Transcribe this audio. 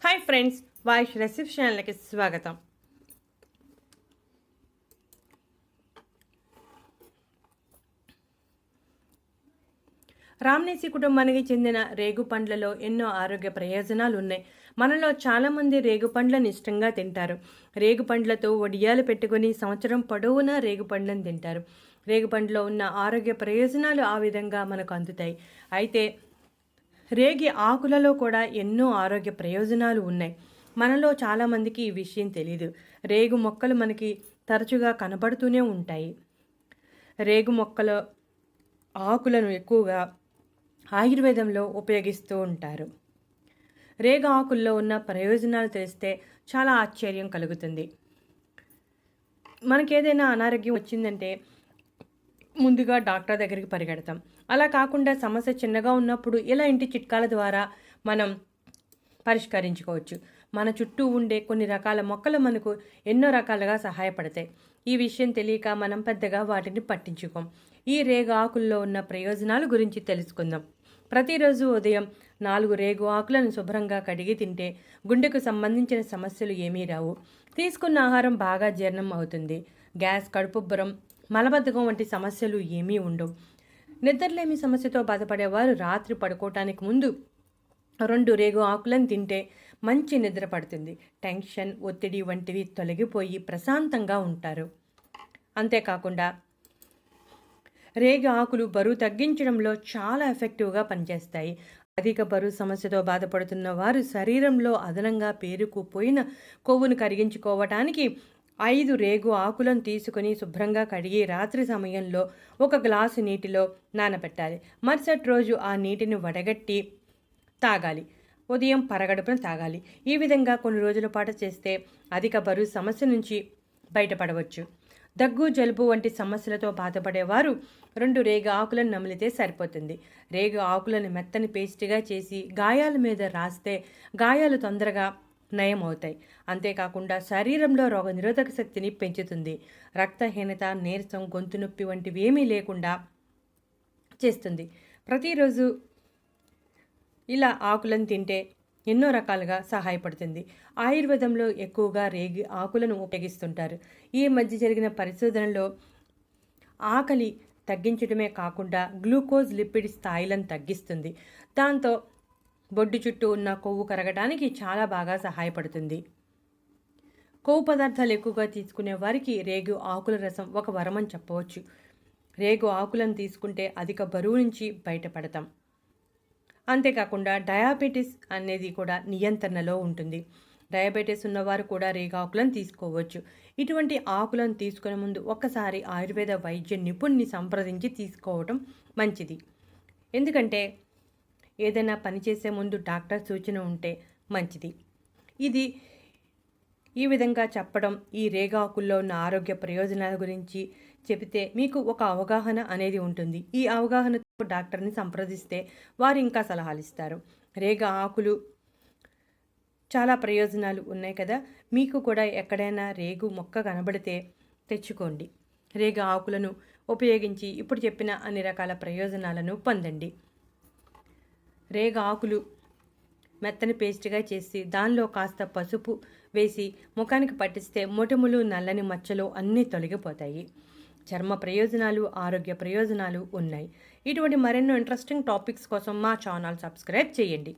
Hi friends, వాయిష్ recipe ఛానల్కి స్వాగతం. రామ్నేసి కుటుంబానికి చెందిన రేగు పండ్లలో ఎన్నో ఆరోగ్య ప్రయోజనాలు ఉన్నాయి. మనలో చాలామంది రేగు పండ్లను ఇష్టంగా తింటారు. రేగు పండ్లతో వడియాలు పెట్టుకుని సంవత్సరం పొడవునా రేగు పండ్లను తింటారు. రేగు పండ్లో ఉన్న ఆరోగ్య ప్రయోజనాలు ఆ విధంగా మనకు అందుతాయి. అయితే రేగి ఆకులలో కూడా ఎన్నో ఆరోగ్య ప్రయోజనాలు ఉన్నాయి. మనలో చాలామందికి ఈ విషయం తెలీదు. రేగు మొక్కలు మనకి తరచుగా కనబడుతూనే ఉంటాయి. రేగు మొక్కల ఆకులను ఎక్కువగా ఆయుర్వేదంలో ఉపయోగిస్తూ ఉంటారు. రేగు ఆకుల్లో ఉన్న ప్రయోజనాలు తెలిస్తే చాలా ఆశ్చర్యం కలుగుతుంది. మనకేదైనా అనారోగ్యం వచ్చిందంటే ముందుగా డాక్టర్ దగ్గరికి పరిగెడతాం. అలా కాకుండా సమస్య చిన్నగా ఉన్నప్పుడు ఇలా ఇంటి చిట్కాల ద్వారా మనం పరిష్కరించుకోవచ్చు. మన చుట్టూ ఉండే కొన్ని రకాల మొక్కలు మనకు ఎన్నో రకాలుగా సహాయపడతాయి. ఈ విషయం తెలియక మనం పెద్దగా వాటిని పట్టించుకోం. ఈ రేగు ఆకుల్లో ఉన్న ప్రయోజనాల గురించి తెలుసుకుందాం. ప్రతిరోజు ఉదయం 4 రేగు ఆకులను శుభ్రంగా కడిగి తింటే గుండెకు సంబంధించిన సమస్యలు ఏమీ రావు. తీసుకున్న ఆహారం బాగా జీర్ణం అవుతుంది. గ్యాస్, కడుపుబ్బరం, మలబద్ధకం వంటి సమస్యలు ఏమీ ఉండవు. నిద్రలేమి సమస్యతో బాధపడేవారు రాత్రి పడుకోవటానికి ముందు 2 రేగు ఆకులను తింటే మంచి నిద్ర పడుతుంది. టెన్షన్, ఒత్తిడి వంటివి తొలగిపోయి ప్రశాంతంగా ఉంటారు. అంతేకాకుండా రేగు ఆకులు బరువు తగ్గించడంలో చాలా ఎఫెక్టివ్గా పనిచేస్తాయి. అధిక బరువు సమస్యతో బాధపడుతున్న వారు శరీరంలో అదనంగా పేరుకుపోయిన కొవ్వును కరిగించుకోవటానికి 5 రేగు ఆకులను తీసుకుని శుభ్రంగా కడిగి రాత్రి సమయంలో 1 గ్లాసు నీటిలో నానబెట్టాలి. మరుసటి రోజు ఆ నీటిని వడగట్టి తాగాలి. ఉదయం పరగడుపున తాగాలి. ఈ విధంగా కొన్ని రోజుల పాటు చేస్తే అధిక బరువు సమస్య నుంచి బయటపడవచ్చు. దగ్గు, జలుబు వంటి సమస్యలతో బాధపడేవారు 2 రేగు ఆకులను నమిలితే సరిపోతుంది. రేగు ఆకులను మెత్తని పేస్ట్గా చేసి గాయాల మీద రాస్తే గాయాలు తొందరగా నయం అవుతాయి. అంతేకాకుండా శరీరంలో రోగనిరోధక శక్తిని పెంచుతుంది. రక్తహీనత, నీరసం, గొంతు నొప్పి వంటివి ఏమీ లేకుండా చేస్తుంది. ప్రతిరోజు ఇలా ఆకులను తింటే ఎన్నో రకాలుగా సహాయపడుతుంది. ఆయుర్వేదంలో ఎక్కువగా రేగి ఆకులను ఉపయోగిస్తుంటారు. ఈ మధ్య జరిగిన పరిశోధనలో ఆకలి తగ్గించడమే కాకుండా గ్లూకోజ్, లిపిడ్ స్థాయిలను తగ్గిస్తుంది. దాంతో బొడ్డు చుట్టూ ఉన్న కొవ్వు కరగడానికి చాలా బాగా సహాయపడుతుంది. కొవ్వు పదార్థాలు ఎక్కువగా తీసుకునే వారికి రేగు ఆకుల రసం ఒక వరమని చెప్పవచ్చు. రేగు ఆకులను తీసుకుంటే అధిక బరువు నుంచి బయటపడతాం. అంతేకాకుండా డయాబెటీస్ అనేది కూడా నియంత్రణలో ఉంటుంది. డయాబెటీస్ ఉన్నవారు కూడా రేగు ఆకులను తీసుకోవచ్చు. ఇటువంటి ఆకులను తీసుకునే ముందు ఒక్కసారి ఆయుర్వేద వైద్య నిపుణుని సంప్రదించి తీసుకోవటం మంచిది. ఎందుకంటే ఏదైనా పని చేసే ముందు డాక్టర్ సూచన ఉంటే మంచిది. ఈ విధంగా చెప్పడం, ఈ రేగాకుల్లో ఉన్న ఆరోగ్య ప్రయోజనాల గురించి చెబితే మీకు ఒక అవగాహన అనేది ఉంటుంది. ఈ అవగాహనతో డాక్టర్ని సంప్రదిస్తే వారు ఇంకా సలహాలు ఇస్తారు. రేగ ఆకులు చాలా ప్రయోజనాలు ఉన్నాయి కదా. మీకు కూడా ఎక్కడైనా రేగు మొక్క కనబడితే తెచ్చుకోండి. రేగ ఆకులను ఉపయోగించి ఇప్పుడు చెప్పిన అన్ని రకాల ప్రయోజనాలను పొందండి. రేగ ఆకులు మెత్తని పేస్ట్గా చేసి దానిలో కాస్త పసుపు వేసి ముఖానికి పట్టిస్తే మొటిములు, నల్లని మచ్చలు అన్నీ తొలగిపోతాయి. చర్మ ప్రయోజనాలు, ఆరోగ్య ప్రయోజనాలు ఉన్నాయి. ఇటువంటి మరెన్నో ఇంట్రెస్టింగ్ టాపిక్స్ కోసం మా ఛానల్ సబ్స్క్రైబ్ చేయండి.